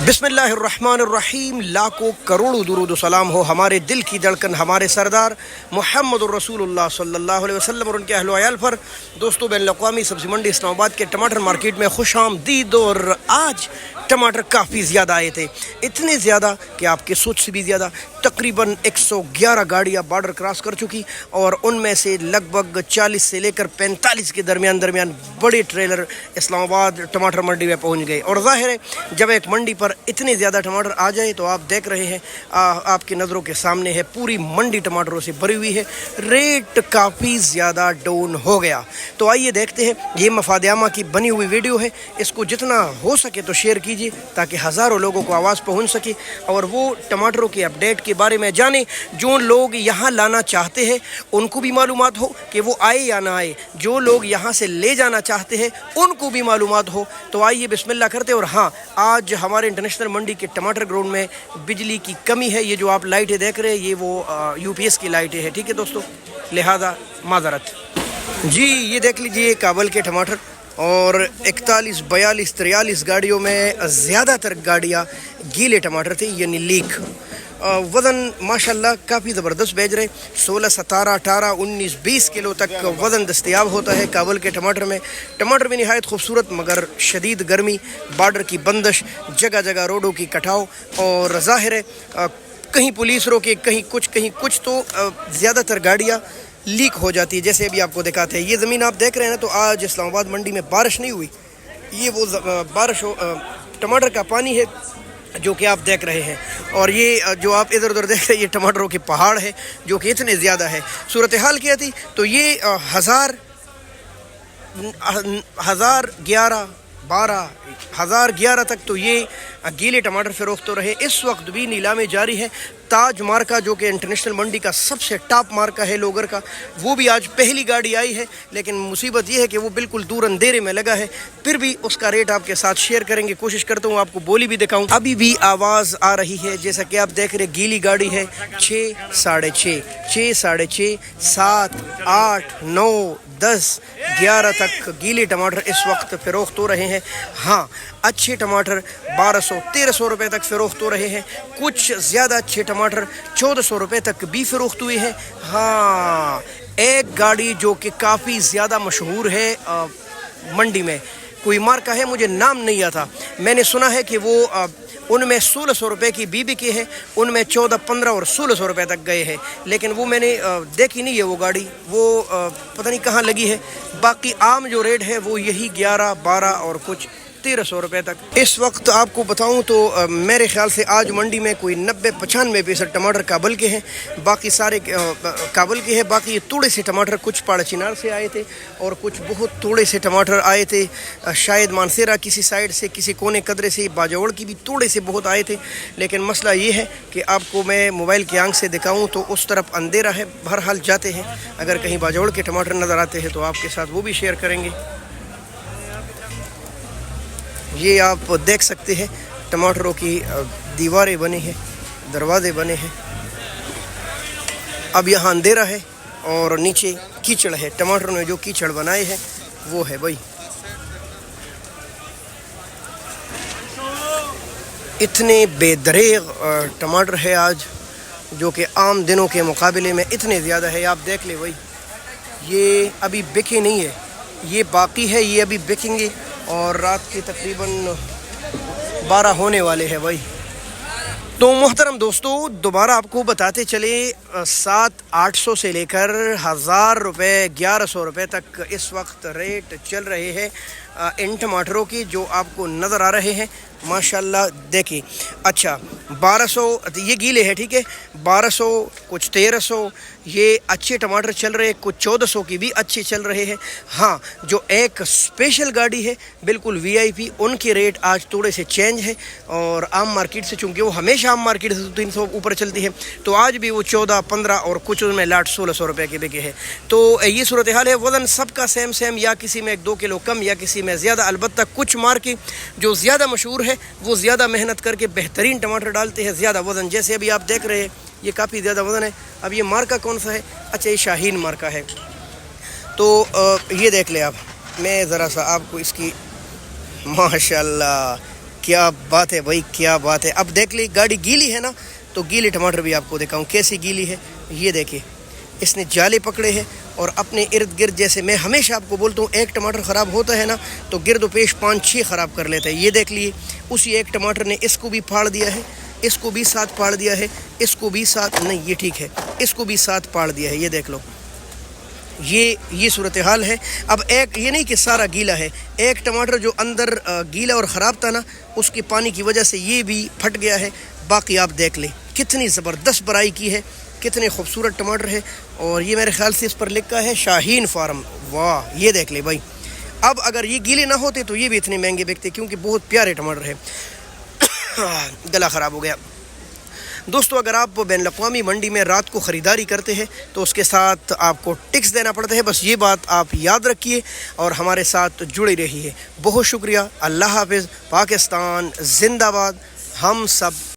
बिस्मिल्लाहिर्रहमानिर्रहीम। लाखों करोड़ों दुरूद सलाम हो हमारे दिल की धड़कन हमारे सरदार मुहम्मदुर रसूलुल्लाह सल्लल्लाहु अलैहि वसल्लम और उनके अहल व अयाल पर। दोस्तों, बैन अक़वामी सब्ज़ी मंडी इस्लामाबाद के टमाटर मार्केट में खुश आमदीद। और आज टमाटर काफ़ी ज़्यादा आए थे, इतने ज़्यादा कि आपके सोच से भी ज़्यादा। तकरीबन 111 गाड़ियाँ बॉर्डर क्रॉस कर चुकी और उनमें से लगभग 40 से लेकर 45 के दरमियान बड़े ट्रेलर इस्लामाबाद टमाटर मंडी में पहुंच गए। और ज़ाहिर है, जब एक मंडी पर इतने ज़्यादा टमाटर आ जाए तो आप देख रहे हैं, आपकी नज़रों के सामने है, पूरी मंडी टमाटरों से भरी हुई है। रेट काफ़ी ज़्यादा डाउन हो गया। तो आइए देखते हैं, ये मफादामा की बनी हुई वीडियो है, इसको जितना हो सके तो शेयर कीजिए ताकि हज़ारों लोगों को आवाज़ पहुँच सके और वो टमाटरों के अपडेट के बारे में जाने। जो लोग यहाँ लाना चाहते हैं उनको भी मालूमात हो कि वो आए या ना आए, जो लोग यहाँ से ले जाना चाहते हैं उनको भी मालूमात हो। तो आइए बिस्मिल्लाह करते। और हाँ, आज हमारे इंटरनेशनल मंडी के टमाटर ग्राउंड में बिजली की कमी है। ये जो आप लाइटें देख रहे हैं ये वो यूपीएस की लाइटें हैं, ठीक है दोस्तों, लिहाजा माजरत। जी ये देख लीजिए काबल के टमाटर, और 41, 42, 43 गाड़ियों में ज़्यादातर गाड़ियाँ गीले टमाटर थे, यानी लीक। वज़न माशाल्लाह काफ़ी ज़बरदस्त भेज रहे। 16, 17, 18, 19, 20 किलो तक वज़न दस्तयाब होता है काबल के टमाटर में। टमाटर भी नहायत खूबसूरत, मगर शदीद गर्मी, बॉर्डर की बंदिश, जगह जगह रोडों की कटाव, और ज़ाहिर है कहीं पुलिस रोके, कहीं कुछ तो ज़्यादातर गाड़ियाँ लीक हो जाती है। जैसे अभी आपको दिखाते हैं, ये ज़मीन आप देख रहे हैं ना, तो आज इस्लामाबाद मंडी में बारिश नहीं हुई। ये वो बारिश टमाटर का पानी है जो कि आप देख रहे हैं। और ये जो आप इधर उधर देख रहे हैं, ये टमाटरों के पहाड़ है जो कि इतने ज़्यादा है। सूरत हाल क्या थी, तो ये 1011 तक तो ये गीले टमाटर फ़रोख्त हो रहे। इस वक्त भी नीलामी जारी है। ताज मार्का जो कि इंटरनेशनल मंडी का सबसे टॉप मार्का है लोगर का, वो भी आज पहली गाड़ी आई है। लेकिन मुसीबत ये है कि वो बिल्कुल दूर अंधेरे में लगा है। फिर भी उसका रेट आपके साथ शेयर करेंगे, कोशिश करता हूँ आपको बोली भी दिखाऊँ। अभी भी आवाज़ आ रही है, जैसा कि आप देख रहे, गीली गाड़ी है। 6, 6.5, 6, 6.5, 7, 8, 9, 10, 11 तक गीले टमाटर इस वक्त फ़रोख्त हो रहे हैं। हाँ, अच्छे टमाटर 1200-1300 रुपये तक फ़रोख्त हो रहे हैं। कुछ ज़्यादा अच्छे टमाटर 1400 रुपये तक भी फ़रोख्त हुए हैं। हाँ, एक गाड़ी जो कि काफ़ी ज़्यादा मशहूर है मंडी में, कोई मार्का है, मुझे नाम नहीं आता, मैंने सुना है कि वो उनमें 1600 रुपये की बीबी के हैं, उनमें 14, 15 और 1600 रुपये तक गए हैं। लेकिन वो मैंने देखी नहीं है वो गाड़ी, वो पता नहीं कहाँ लगी है। बाकी आम जो रेट है वो यही 11, 12 और कुछ 1300 रुपये तक। इस वक्त आपको बताऊं तो मेरे ख्याल से आज मंडी में कोई 90-95% टमाटर काबल के हैं, बाकी सारे काबल के हैं। बाकी ये थोड़े से टमाटर कुछ पाड़ा चिनार से आए थे और कुछ बहुत थोड़े से टमाटर आए थे शायद मानसेरा किसी साइड से, किसी कोने कदरे से, बाजौड़ की भी थोड़े से बहुत आए थे। लेकिन मसला ये है कि आपको मैं मोबाइल की आंख से दिखाऊँ तो उस तरफ अंधेरा है। बहरहाल जाते हैं, अगर कहीं बाजौड़ के टमाटर नज़र आते हैं तो आपके साथ वो भी शेयर करेंगे। ये आप देख सकते हैं, टमाटरों की दीवारें बनी हैं, दरवाजे बने हैं। अब यहाँ अंधेरा है और नीचे कीचड़ है। टमाटरों ने जो कीचड़ बनाए हैं वो है भाई। इतने बेदरेग टमाटर है आज, जो कि आम दिनों के मुकाबले में इतने ज़्यादा है। आप देख ले भाई, ये अभी बिके नहीं है, ये बाकी है, ये अभी बिकेंगे और रात के तकरीबन 12 होने वाले हैं भाई। तो मोहतरम दोस्तों, दोबारा आपको बताते चले, 700-800 से लेकर 1000 रुपये, 1100 रुपये तक इस वक्त रेट चल रहे हैं इन टमाटरों की जो आपको नज़र आ रहे हैं। माशाल्लाह देखिए, अच्छा 1200 ये गीले हैं, ठीक है, 1200 कुछ 1300 ये अच्छे टमाटर चल रहे हैं, कुछ 1400 की भी अच्छे चल रहे हैं। हाँ, जो एक स्पेशल गाड़ी है बिल्कुल वीआईपी, उनके रेट आज थोड़े से चेंज है। और आम मार्केट से, चूँकि वो हमेशा आम मार्केट से 300 ऊपर चलती है, तो आज भी वो 14, 15 और कुछ उनमें लाट 1600 रुपये के बिके हैं। तो ये सूरत हाल है। वज़न सबका सेम, या किसी में 1-2 किलो कम, या किसी में ज़्यादा। अलबत्ता कुछ मार्के जो ज़्यादा मशहूर है वो ज़्यादा मेहनत करके बेहतरीन टमाटर डालते हैं, ज़्यादा वज़न। जैसे अभी आप देख रहे हैं, ये काफ़ी ज़्यादा वज़न है। अब ये मार्का कौन सा है? अच्छा, ये शाहीन मार्का है। तो ये देख ले आप, मैं ज़रा सा आपको इसकी माशाल्लाह क्या बात है भाई, क्या बात है। अब देख ली गाड़ी गीली है ना, तो गीले टमाटर भी आपको दिखाऊं कैसी गीली है। ये देखिए इसने जाले पकड़े हैं और अपने इर्द गिर्द, जैसे मैं हमेशा आपको बोलता हूँ, एक टमाटर ख़राब होता है ना तो गिरदो पेश 5-6 ख़राब कर लेता है। ये देख लिए उसी एक टमाटर ने इसको भी फाड़ दिया है, इसको भी साथ फाड़ दिया है, इसको भी साथ, नहीं ये ठीक है, इसको भी साथ फाड़ दिया है। ये देख लो, ये सूरत हाल है। अब एक ये नहीं कि सारा गीला है, एक टमाटर जो अंदर गीला और ख़राब था ना, उसके पानी की वजह से ये भी फट गया है। बाकी आप देख लें कितनी ज़बरदस्त बराई की है, कितने खूबसूरत टमाटर है। और ये मेरे ख्याल से इस पर लिखा है शाहीन फार्म। वाह, ये देख ले भाई। अब अगर ये गीले ना होते तो ये भी इतने महंगे बिकते, क्योंकि बहुत प्यारे टमाटर है। गला ख़राब हो गया। दोस्तों, अगर आप बैनुल-अक़वामी मंडी में रात को ख़रीदारी करते हैं तो उसके साथ आपको टिक्स देना पड़ता है। बस ये बात आप याद रखिए और हमारे साथ जुड़े रहिए। बहुत शुक्रिया। अल्लाह हाफ़िज़। पाकिस्तान ज़िंदाबाद। हम सब